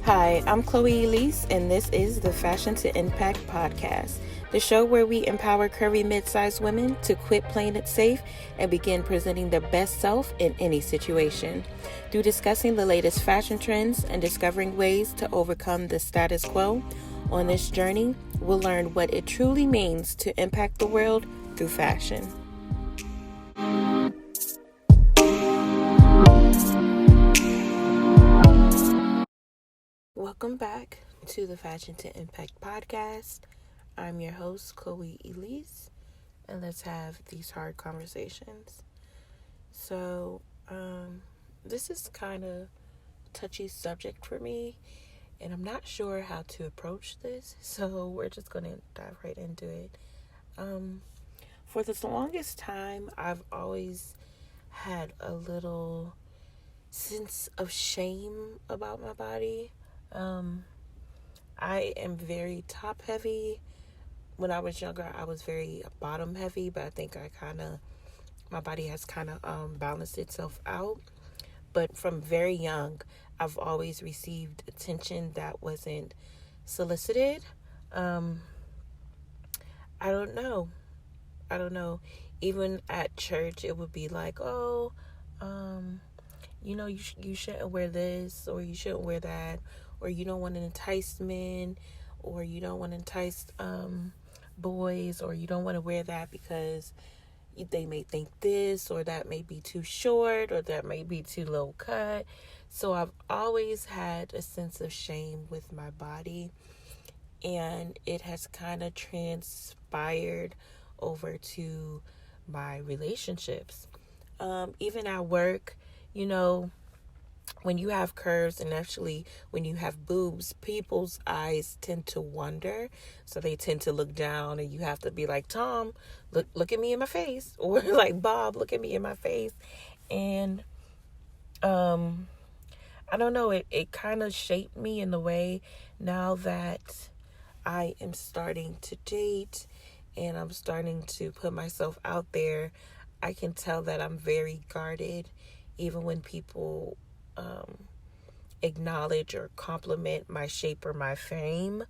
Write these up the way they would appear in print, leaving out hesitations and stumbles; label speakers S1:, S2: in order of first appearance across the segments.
S1: Hi, I'm Chloe Elise, and this is the Fashion to Impact podcast, the show where we empower curvy mid-sized women to quit playing it safe and begin presenting their best self in any situation. Through discussing the latest fashion trends and discovering ways to overcome the status quo, on this journey, we'll learn what it truly means to impact the world through fashion. Welcome back to the Fashion to Impact podcast. I'm your host, Chloe Elise, and let's have these hard conversations. So, this is kind of touchy subject for me, and I'm not sure how to approach this, so we're just going to dive right into it. For the longest time, I've always had a little sense of shame about my body. I am very top heavy. When I was younger, I was very bottom heavy, but I think my body has kind of balanced itself out. But from very young, I've always received attention that wasn't solicited. I don't know. Even at church, it would be like, you shouldn't wear this, or you shouldn't wear that, or you don't want to entice men, or you don't want to entice boys, or you don't want to wear that because they may think this, or that may be too short, or that may be too low cut. So I've always had a sense of shame with my body, and it has kind of transpired over to my relationships. Even at work, when you have curves, and actually when you have boobs, people's eyes tend to wander. So they tend to look down, and you have to be like, Tom, look at me in my face. Or like, Bob, look at me in my face. And I don't know, it kind of shaped me in the way now that I am starting to date and I'm starting to put myself out there. I can tell that I'm very guarded, even when people acknowledge or compliment my shape or my frame.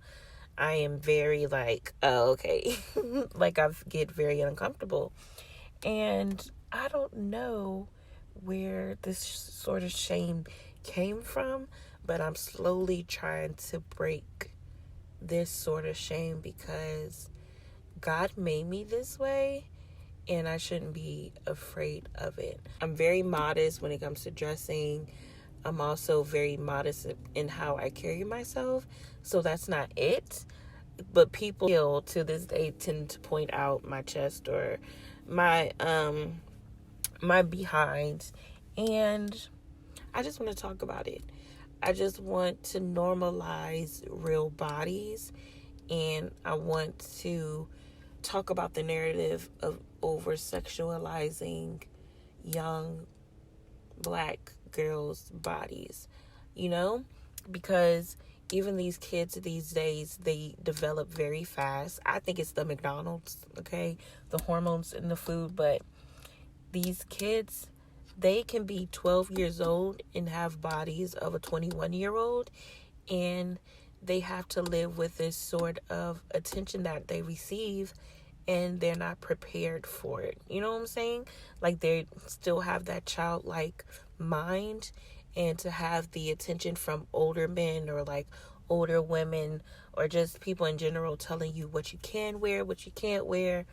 S1: I am very like, oh, okay. Like, I get very uncomfortable. And I don't know where this sort of shame came from, but I'm slowly trying to break this sort of shame, because God made me this way, and I shouldn't be afraid of it. I'm very modest when it comes to dressing. I'm also very modest in how I carry myself. So that's not it. But people still to this day tend to point out my chest or my behind. And I just want to talk about it. I just want to normalize real bodies, and I want to talk about the narrative of over sexualizing young Black girls' bodies, because even these kids these days, they develop very fast. I think it's the McDonald's, okay, the hormones in the food, but these kids, they can be 12 years old and have bodies of a 21-year-old, and they have to live with this sort of attention that they receive, and they're not prepared for it. You know what I'm saying? Like, they still have that childlike mind, and to have the attention from older men or like older women or just people in general telling you what you can wear, what you can't wear.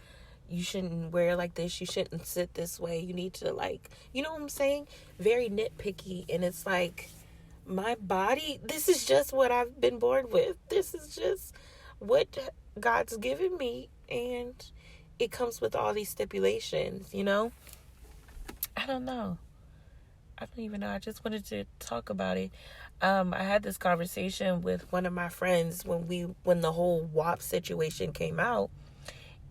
S1: You shouldn't wear like this. You shouldn't sit this way. You need to, like, you know what I'm saying? Very nitpicky. And it's like, my body, this is just what I've been born with. This is just what God's given me. And it comes with all these stipulations, I don't know. I don't even know. I just wanted to talk about it. I had this conversation with one of my friends when the whole WAP situation came out.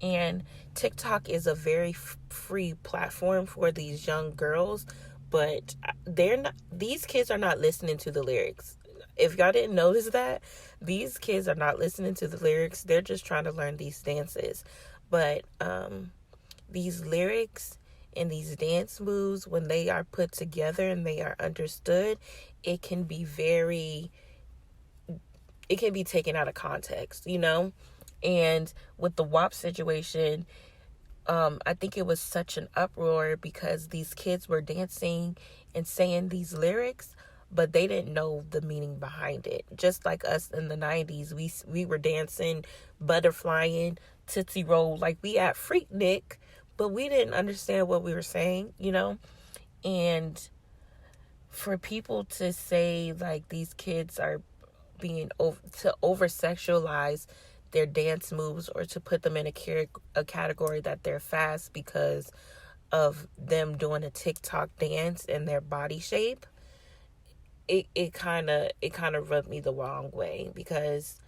S1: And TikTok is a very free platform for these young girls, but these kids are not listening to the lyrics. If y'all didn't notice that, these kids are not listening to the lyrics. They're just trying to learn these dances. But these lyrics and these dance moves, when they are put together and they are understood, it can be very it can be taken out of context, you know? And with the WAP situation, I think it was such an uproar because these kids were dancing and saying these lyrics, but they didn't know the meaning behind it. Just like us in the 90s, we were dancing, butterflying, Tootsie Roll, like we at Freaknik, but we didn't understand what we were saying, you know? And for people to say like these kids are being over sexualize their dance moves, or to put them in a category that they're fast because of them doing a TikTok dance and their body shape, it kind of rubbed me the wrong way, because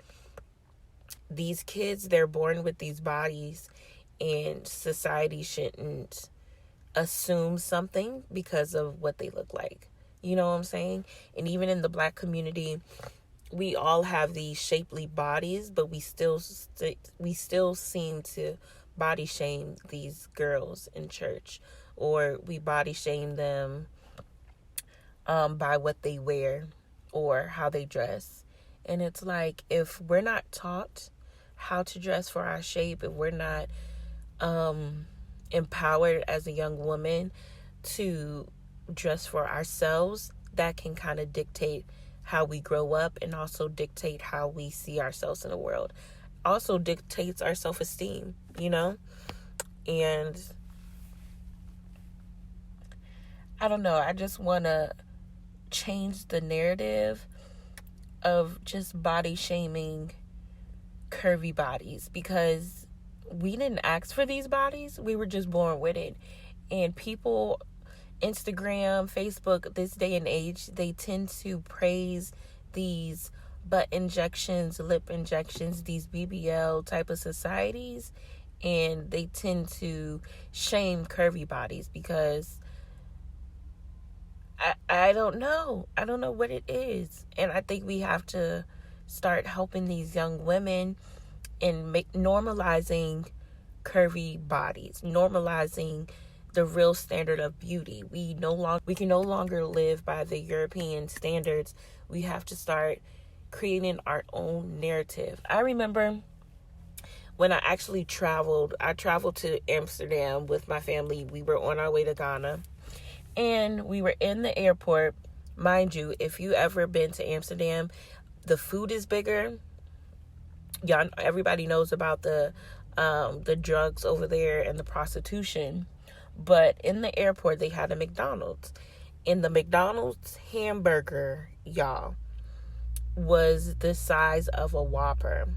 S1: these kids, they're born with these bodies, and society shouldn't assume something because of what they look like. You know what I'm saying? And even in the Black community, we all have these shapely bodies, but we still seem to body shame these girls in church, or we body shame them by what they wear or how they dress. And it's like, if we're not taught how to dress for our shape, if we're not empowered as a young woman to dress for ourselves, that can kind of dictate how we grow up, and also dictate how we see ourselves in the world. Also dictates our self-esteem, you know? And I don't know, I just want to change the narrative of just body shaming curvy bodies, because we didn't ask for these bodies. We were just born with it. And people, Instagram, Facebook, this day and age, they tend to praise these butt injections, lip injections, these BBL type of societies, and they tend to shame curvy bodies because I don't know. I don't know what it is. And I think we have to start helping these young women and normalizing curvy bodies, normalizing the real standard of beauty. We can no longer live by the European standards. We have to start creating our own narrative. I remember when I traveled to Amsterdam with my family. We were on our way to Ghana, and we were in the airport. Mind you, if you ever been to Amsterdam, the food is bigger. Y'all, everybody knows about the drugs over there and the prostitution. But in the airport, they had a McDonald's. And the McDonald's hamburger, y'all, was the size of a Whopper.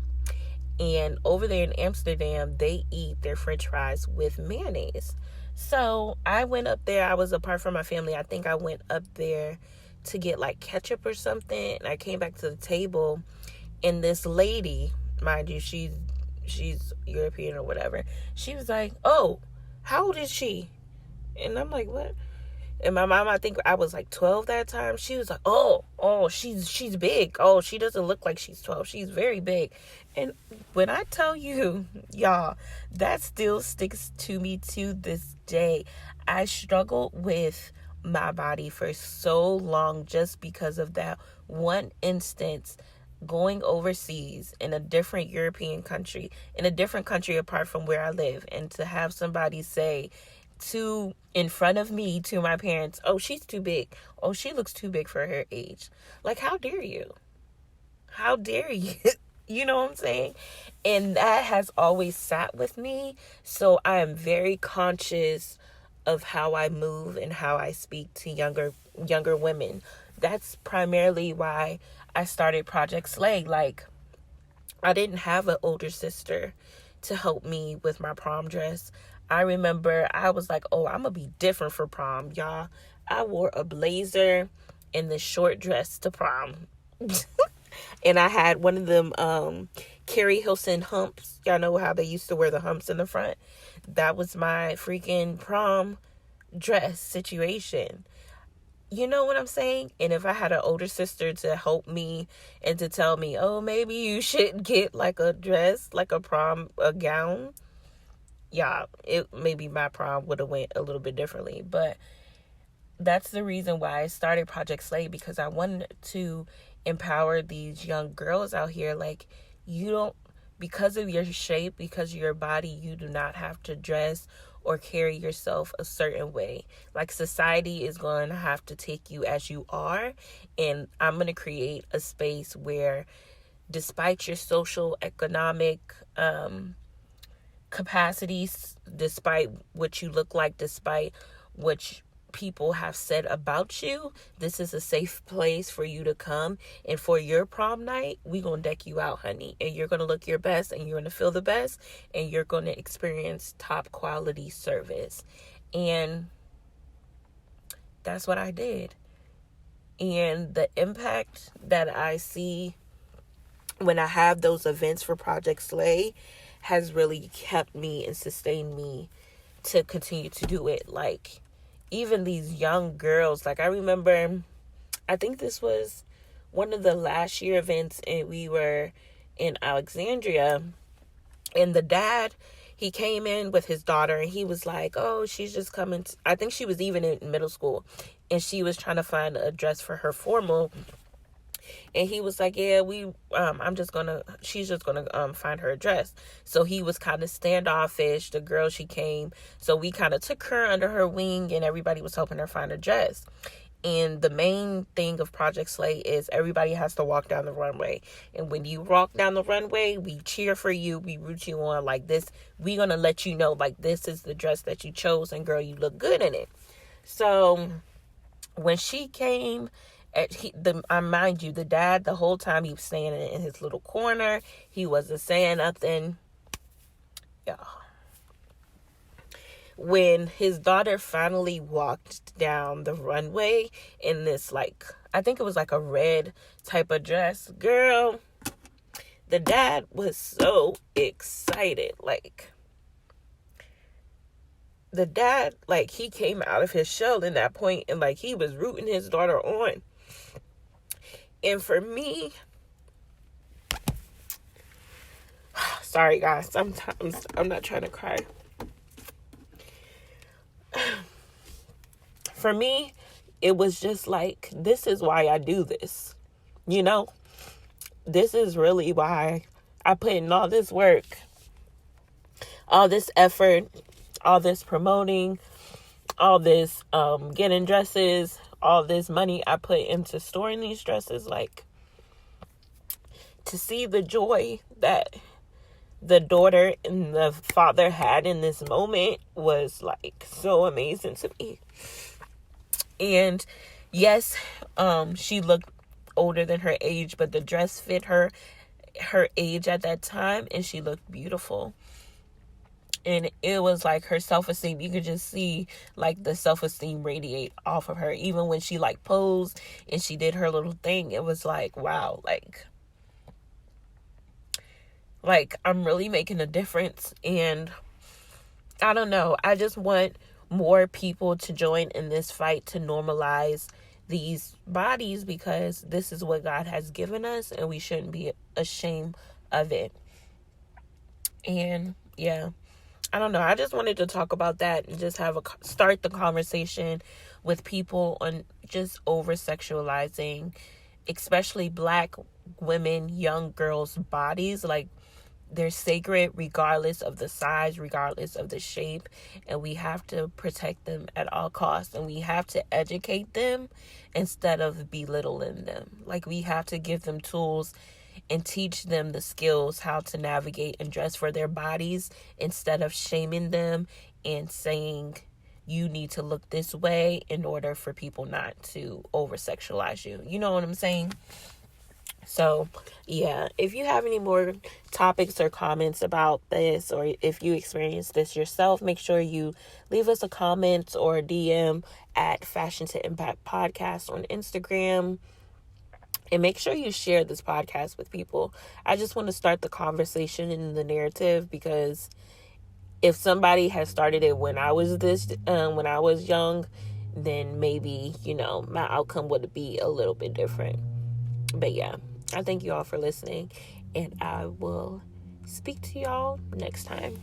S1: And over there in Amsterdam, they eat their French fries with mayonnaise. So I went up there. I was apart from my family. I think I went up there to get like ketchup or something. And I came back to the table, and this lady, mind you, she's European or whatever. She was like, "Oh, how old is she?" And I'm like, "What?" And my mom, I think I was like 12 that time. She was like, oh, she's big. Oh, she doesn't look like she's 12. She's very big. And when I tell you, y'all, that still sticks to me to this day. I struggled with my body for so long just because of that one instance, going overseas in a different European country, in a different country apart from where I live, and to have somebody say in front of me to my parents, "Oh, she's too big. Oh, she looks too big for her age." Like, how dare you? How dare you? You know what I'm saying? And that has always sat with me. So I am very conscious of how I move and how I speak to younger women. That's primarily why I started Project Slay. Like, I didn't have an older sister to help me with my prom dress. I remember I was like, "Oh, I'm going to be different for prom, y'all." I wore a blazer and the short dress to prom. And I had one of them Carrie Hilson humps. Y'all know how they used to wear the humps in the front? That was my freaking prom dress situation. You know what I'm saying? And if I had an older sister to help me and to tell me, "Oh, maybe you should get like a dress, like a gown," yeah, maybe my prom would have went a little bit differently. But that's the reason why I started Project Slay, because I wanted to empower these young girls out here. Like, you don't, because of your shape, because of your body, you do not have to dress or carry yourself a certain way. Like, society is going to have to take you as you are. And I'm going to create a space where, despite your social, economic capacities, despite what you look like, despite what people have said about you, this is a safe place for you to come. And for your prom night, we gonna deck you out, honey, and you're gonna look your best, and you're gonna feel the best, and you're gonna experience top quality service. And that's what I did. And the impact that I see when I have those events for Project Slay has really kept me and sustained me to continue to do it. Like, even these young girls, like, I remember, I think this was one of the last year events, and we were in Alexandria, and the dad, he came in with his daughter, and he was like, oh, she's just coming I think she was even in middle school, and she was trying to find a dress for her formal. And he was like, yeah, she's just gonna find her a dress. So he was kind of standoffish. The girl, she came. So we kind of took her under her wing, and everybody was helping her find a dress. And the main thing of Project Slay is everybody has to walk down the runway. And when you walk down the runway, we cheer for you. We root you on like this. We're going to let you know, like, this is the dress that you chose, and girl, you look good in it. So when she came, mind you, the dad, the whole time he was staying in his little corner. He wasn't saying nothing. Y'all. When his daughter finally walked down the runway in this, like, I think it was like a red type of dress, girl, the dad was so excited. Like, the dad, like, he came out of his shell in that point, and like, he was rooting his daughter on. And for me, sorry guys, sometimes I'm not trying to cry. For me, it was just like, this is why I do this. You know, this is really why I put in all this work, all this effort, all this promoting, all this getting dresses, all this money I put into storing these dresses. Like, to see the joy that the daughter and the father had in this moment was like so amazing to me. And yes, she looked older than her age, but the dress fit her age at that time, and she looked beautiful. And it was like her self-esteem, you could just see like the self-esteem radiate off of her. Even when she like posed and she did her little thing, it was like, wow, like I'm really making a difference. And I don't know, I just want more people to join in this fight to normalize these bodies, because this is what God has given us, and we shouldn't be ashamed of it. And yeah, I don't know, I just wanted to talk about that and just start the conversation with people on just over sexualizing, especially Black women, young girls' bodies. Like, they're sacred regardless of the size, regardless of the shape, and we have to protect them at all costs, and we have to educate them instead of belittling them. Like, we have to give them tools and teach them the skills how to navigate and dress for their bodies, instead of shaming them and saying you need to look this way in order for people not to over sexualize you. You know what I'm saying? So, yeah, if you have any more topics or comments about this, or if you experience this yourself, make sure you leave us a comment or a DM at Fashion to Impact Podcast on Instagram. And make sure you share this podcast with people. I just want to start the conversation and the narrative, because if somebody has started it when I was when I was young, then maybe, my outcome would be a little bit different. But yeah, I thank you all for listening, and I will speak to y'all next time.